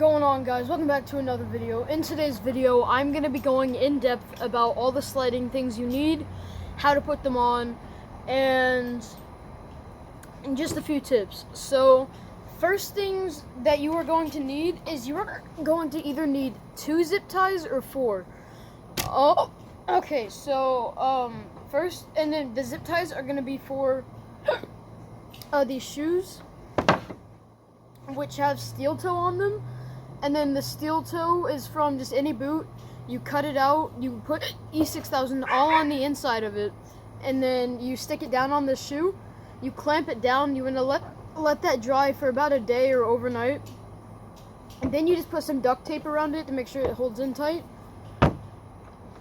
Going on, guys? Welcome back to another video. In today's video, I'm going to be going in depth about all the sliding things you need, how to put them on, and just a few tips. So, first things that you are going to need is you are going to either need 2 zip ties or 4. Oh, okay. So, first, and then the zip ties are going to be for these shoes, which have steel toe on them. And then the steel toe is from just any boot. You cut it out, you put E6000 all on the inside of it, and then you stick it down on the shoe. You clamp it down. You want to let that dry for about a day or overnight. And then you just put some duct tape around it to make sure it holds in tight.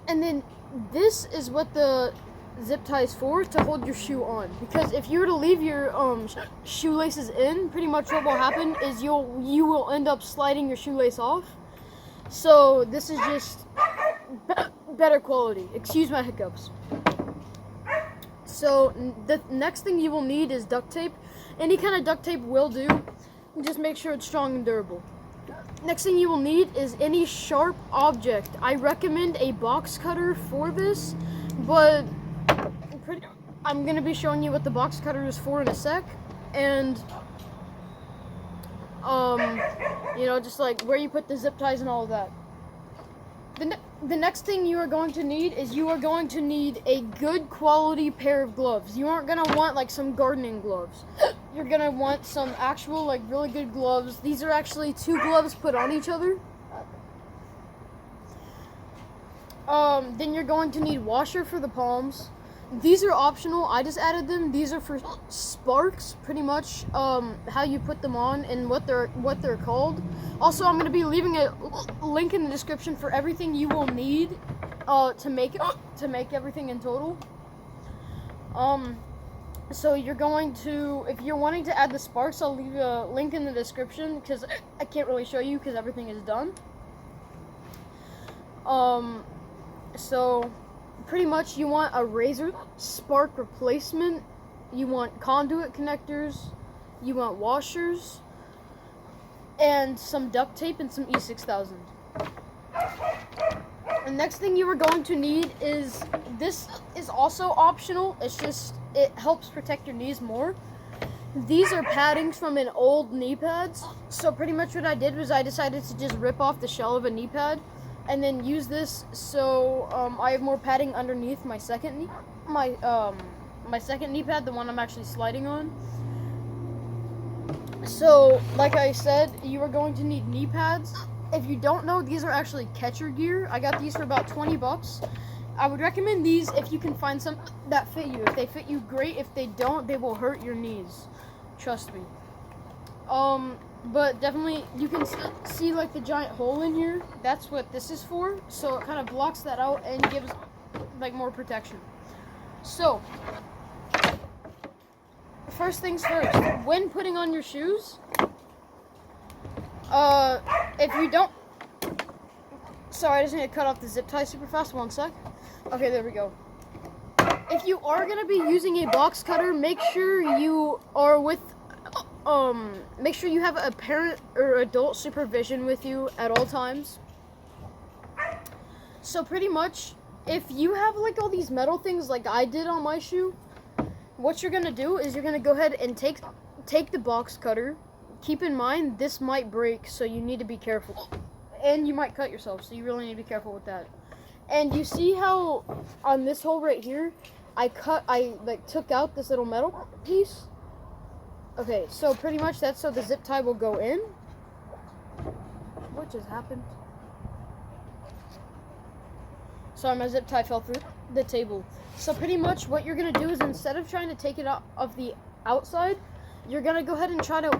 And then this is what the zip tie is for, to hold your shoe on. Because if you were to leave your shoelaces in, pretty much what will happen is you will end up sliding your shoelace off. So this is just better quality. Excuse my hiccups. So the next thing you will need is duct tape. Any kind of duct tape will do. Just make sure it's strong and durable. Next thing you will need is any sharp object. I recommend a box cutter for this, but I'm going to be showing you what the box cutter is for in a sec, and just like where you put the zip ties and all of that. The next thing you are going to need is you are going to need a good quality pair of gloves. You aren't going to want like some gardening gloves. You're going to want some actual like really good gloves. These are actually 2 gloves put on each other. Then you're going to need washer for the palms. These are optional. I just added them. These are for sparks, pretty much how you put them on and what they're called. Also, I'm going to be leaving a link in the description for everything you will need to make everything in total. So you're going to, if you're wanting to add the sparks, I'll leave a link in the description because I can't really show you because everything is done. So pretty much you want a razor spark replacement, you want conduit connectors, you want washers, and some duct tape and some E6000. The next thing you are going to need is, this is also optional, it's just, it helps protect your knees more. These are paddings from an old knee pads. So pretty much what I did was I decided to just rip off the shell of a knee pad and then use this, so I have more padding underneath my second knee, my second knee pad, the one I'm actually sliding on. So, like I said, you are going to need knee pads. If you don't know, these are actually catcher gear. I got these for about 20 bucks. I would recommend these if you can find some that fit you. If they fit you, great. If they don't, they will hurt your knees. Trust me. But definitely, you can see like the giant hole in here. That's what this is for. So it kind of blocks that out and gives like more protection. So, first things first, when putting on your shoes, if you don't, sorry, I just need to cut off the zip tie super fast, 1 sec. Okay, there we go. If you are going to be using a box cutter, make sure you are with, make sure you have a parent or adult supervision with you at all times. So pretty much, if you have like all these metal things like I did on my shoe, what you're going to do is you're going to go ahead and take the box cutter. Keep in mind, this might break, so you need to be careful. And you might cut yourself, so you really need to be careful with that. And you see how on this hole right here, I took out this little metal piece? Okay, so pretty much that's so the zip tie will go in. What just happened? Sorry, my zip tie fell through the table. So pretty much what you're going to do is, instead of trying to take it out of the outside, you're going to go ahead and try to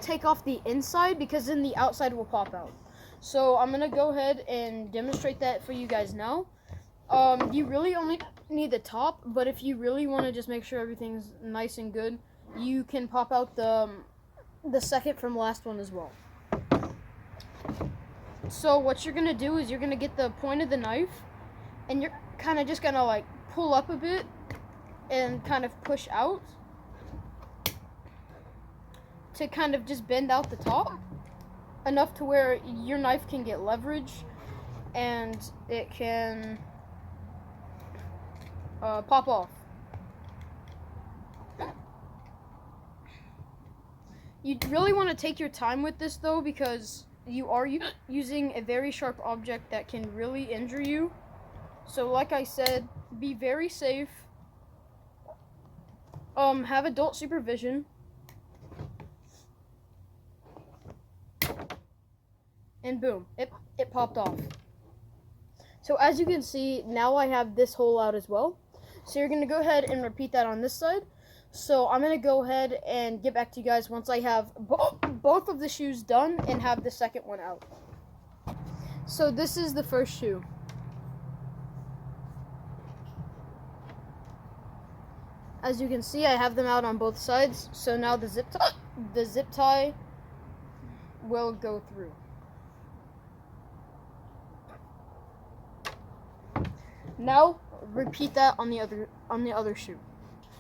take off the inside, because then the outside will pop out. So I'm going to go ahead and demonstrate that for you guys now. You really only need the top, but if you really want to just make sure everything's nice and good, you can pop out the second from last one as well. So what you're going to do is you're going to get the point of the knife, and you're kind of just going to like pull up a bit and kind of push out to kind of just bend out the top. enough to where your knife can get leverage and it can pop off. You really want to take your time with this though, because you are using a very sharp object that can really injure you. So like I said, be very safe. Have adult supervision. And boom, it popped off. So as you can see, now I have this hole out as well. So you're gonna go ahead and repeat that on this side. So I'm gonna go ahead and get back to you guys once I have both of the shoes done and have the second one out. So this is the first shoe. As you can see, I have them out on both sides. So now the zip tie will go through. Now repeat that on the other shoe.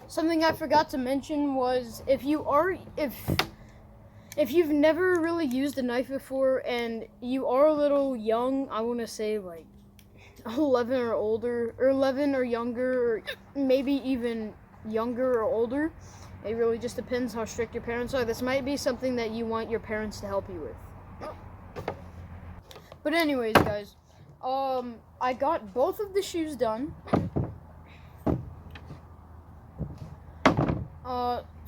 Something I forgot to mention was if you've never really used a knife before and you are a little young, I want to say like 11 or older, or 11 or younger, or maybe even younger or older. It really just depends how strict your parents are. This might be something that you want your parents to help you with. But anyways, guys, I got both of the shoes done.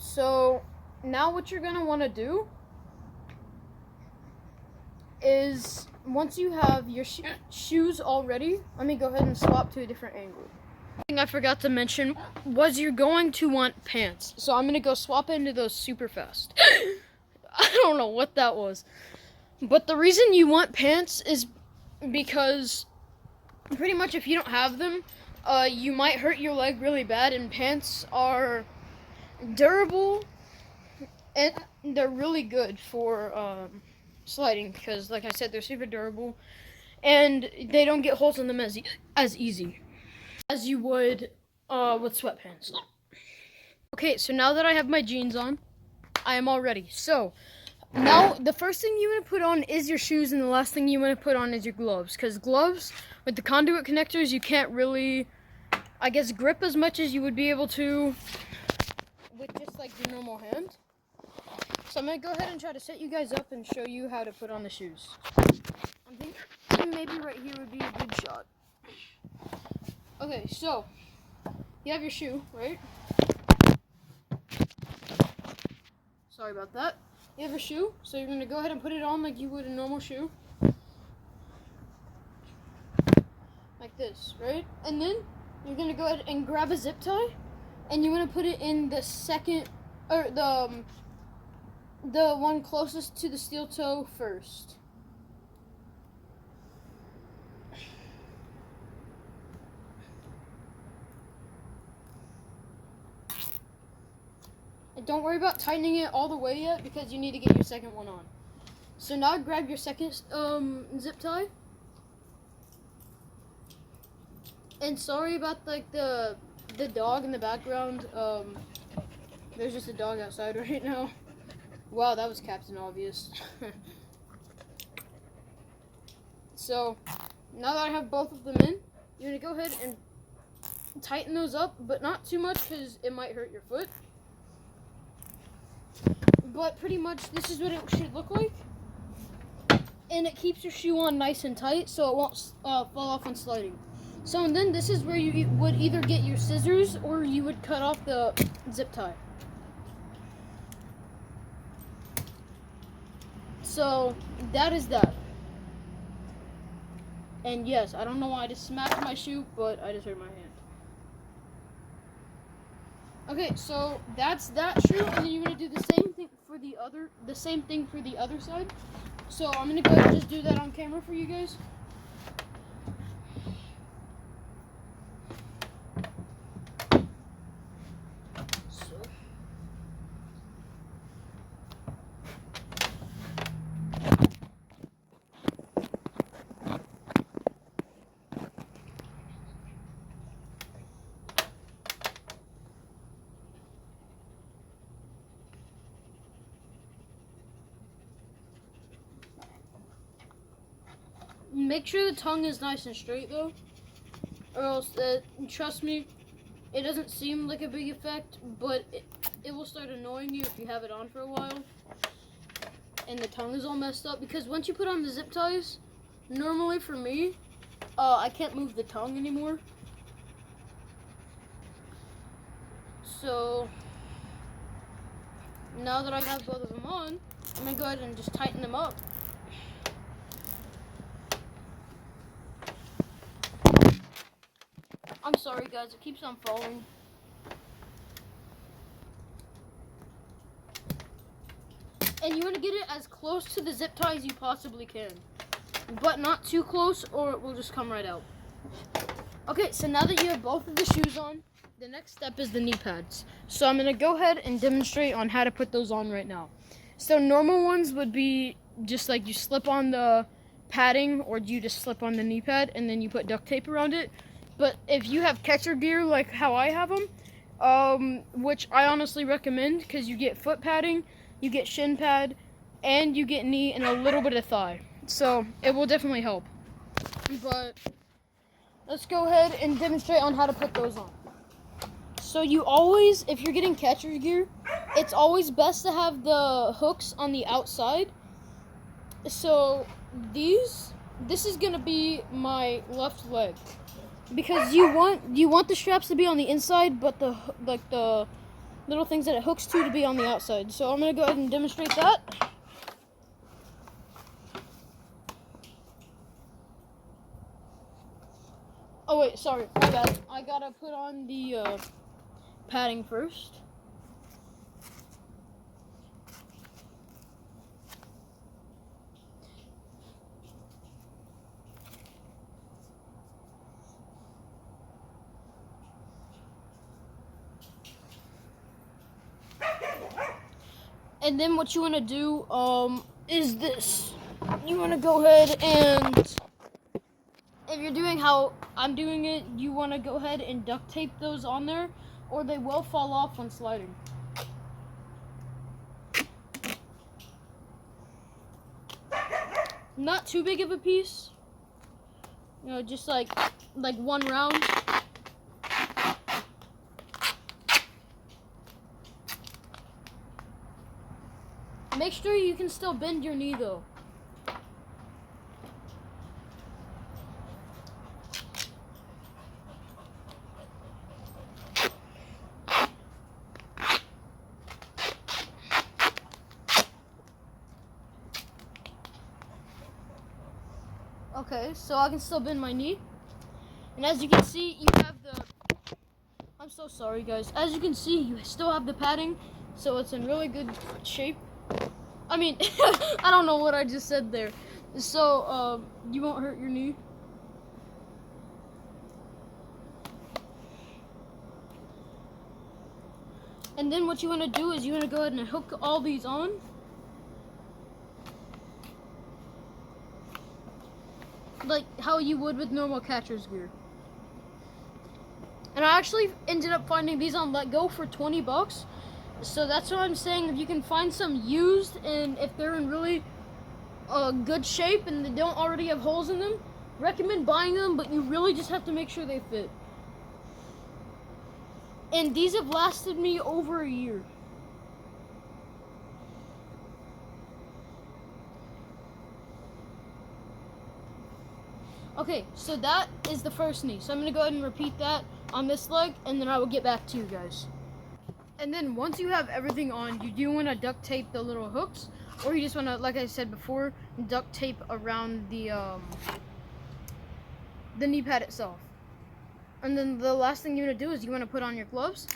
So now what you're gonna want to do is, once you have your shoes all ready, let me go ahead and swap to a different angle. Thing I forgot to mention was you're going to want pants. So I'm gonna go swap into those super fast. I don't know what that was, but the reason you want pants is because pretty much if you don't have them, you might hurt your leg really bad, and pants are durable and they're really good for sliding because, like I said, they're super durable and they don't get holes in them as easy as you would with sweatpants. Okay, so now that I have my jeans on, I am all ready. So now the first thing you want to put on is your shoes, and the last thing you want to put on is your gloves, because gloves with the conduit connectors you can't really, I guess, grip as much as you would be able to with just like your normal hand. So I'm gonna go ahead and try to set you guys up and show you how to put on the shoes. I'm thinking maybe right here would be a good shot. Okay, so you have your shoe, right? Sorry about that. You have a shoe, so you're gonna go ahead and put it on like you would a normal shoe. Like this, right? And then you're gonna go ahead and grab a zip tie, and you want to put it in the second, or the one closest to the steel toe first. And don't worry about tightening it all the way yet, because you need to get your second one on. So now grab your second zip tie. And sorry about like the dog in the background. There's just a dog outside right now. Wow, that was Captain Obvious. So now that I have both of them in, you're gonna go ahead and tighten those up, but not too much because it might hurt your foot. But pretty much this is what it should look like. And it keeps your shoe on nice and tight so it won't fall off when sliding. So and then this is where you would either get your scissors or you would cut off the zip tie. So that is that. And yes, I don't know why I just smacked my shoe, but I just hurt my hand. Okay, so that's that shoe, and then you're gonna do the same thing for the other side. So I'm gonna go ahead and just do that on camera for you guys. Make sure the tongue is nice and straight though, or else, trust me, it doesn't seem like a big effect, but it will start annoying you if you have it on for a while and the tongue is all messed up, because once you put on the zip ties, normally for me, I can't move the tongue anymore. So now that I have both of them on, I'm gonna go ahead and just tighten them up. I'm sorry guys, it keeps on falling. And you want to get it as close to the zip tie as you possibly can, but not too close or it will just come right out. Okay, so now that you have both of the shoes on, the next step is the knee pads. So I'm going to go ahead and demonstrate on how to put those on right now. So normal ones would be just like you slip on the padding, or you just slip on the knee pad and then you put duct tape around it. But if you have catcher gear like how I have them, which I honestly recommend, because you get foot padding, you get shin pad, and you get knee and a little bit of thigh. So it will definitely help. But let's go ahead and demonstrate on how to put those on. So you always, if you're getting catcher gear, it's always best to have the hooks on the outside. So this is gonna be my left leg, because you want the straps to be on the inside, but the little things that it hooks to be on the outside. So I'm gonna go ahead and demonstrate that. Oh wait, sorry, my bad. I gotta put on the padding first. And then what you want to do is this. You want to go ahead and, if you're doing how I'm doing it, you want to go ahead and duct tape those on there, or they will fall off when sliding. Not too big of a piece, you know, just like one round. Make sure you can still bend your knee though. Okay, so I can still bend my knee. And as you can see, you have the, I'm so sorry guys. As you can see, you still have the padding, so it's in really good shape. I mean, I don't know what I just said there. So, you won't hurt your knee. And then what you want to do is you want to go ahead and hook all these on. Like how you would with normal catcher's gear. And I actually ended up finding these on LetGo for 20 bucks. So that's what I'm saying. If you can find some used, and if they're in really good shape and they don't already have holes in them, recommend buying them, but you really just have to make sure they fit. And these have lasted me over a year. Okay, so that is the first knee. So I'm going to go ahead and repeat that on this leg, and then I will get back to you guys. And then once you have everything on, you do want to duct tape the little hooks, or you just want to, like I said before, duct tape around the knee pad itself. And then the last thing you want to do is you want to put on your gloves.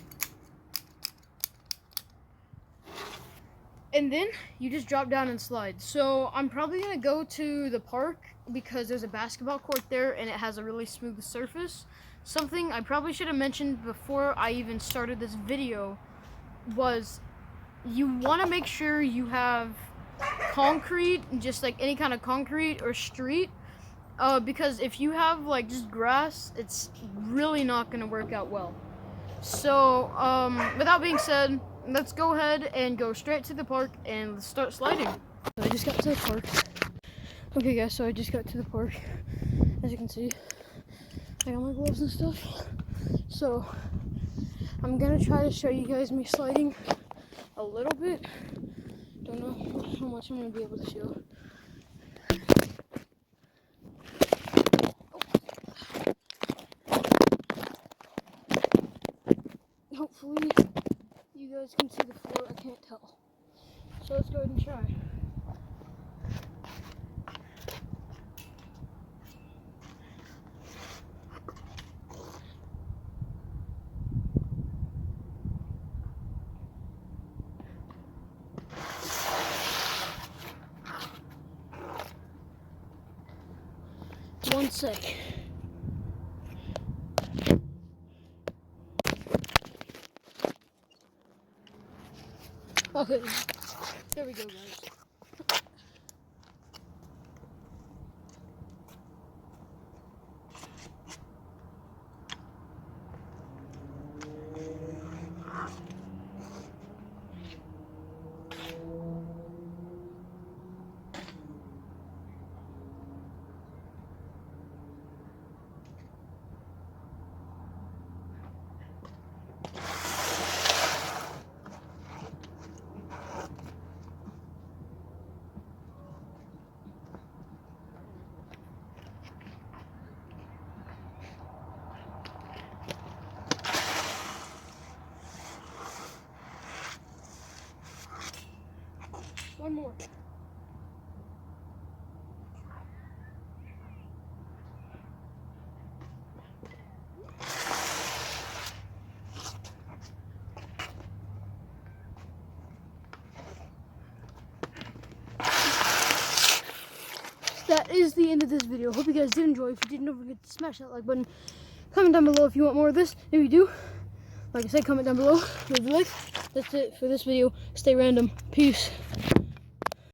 And then you just drop down and slide. So I'm probably going to go to the park because there's a basketball court there and it has a really smooth surface. Something I probably should have mentioned before I even started this video was you want to make sure you have concrete, just like any kind of concrete or street, because if you have like just grass, it's really not going to work out well. So without being said, let's go ahead and go straight to the park and start sliding. So I just got to the park. Okay guys, so I just got to the park. As you can see, I got my gloves and stuff. So I'm gonna try to show you guys me sliding a little bit. Don't know how much I'm gonna be able to show. Hopefully you guys can see the floor. I can't tell. So let's go ahead and try. One sec. Okay, there we go, guys. One more. That is the end of this video. Hope you guys did enjoy. If you did, don't forget to smash that like button. Comment down below if you want more of this. If you do, like I said, comment down below. Leave a like. That's it for this video. Stay random. Peace.